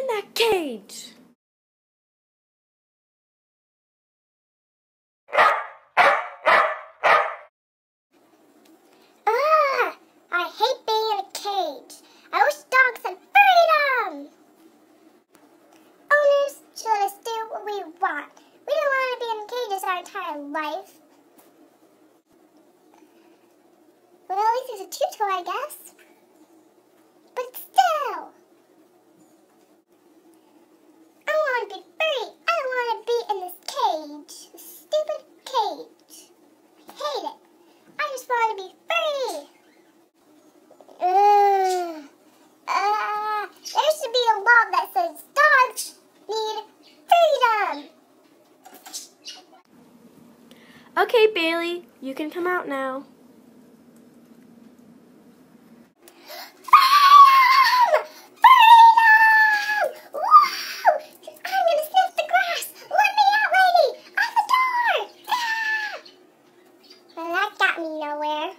in that cage! Ah! I hate being in a cage. I wish dogs had freedom! Owners should let us do what we want. We don't want to be in cages our entire life. Well, at least there's a tutor, I guess. But still, I want to be free. I don't want to be in this cage. This stupid cage. I hate it. I just want to be free. There should be a law that says dogs need freedom. Okay, Bailey, you can come out now. Freedom! Freedom! Woo! I'm gonna sniff the grass. Let me out, lady! Out the door! Ah! Well, that got me nowhere.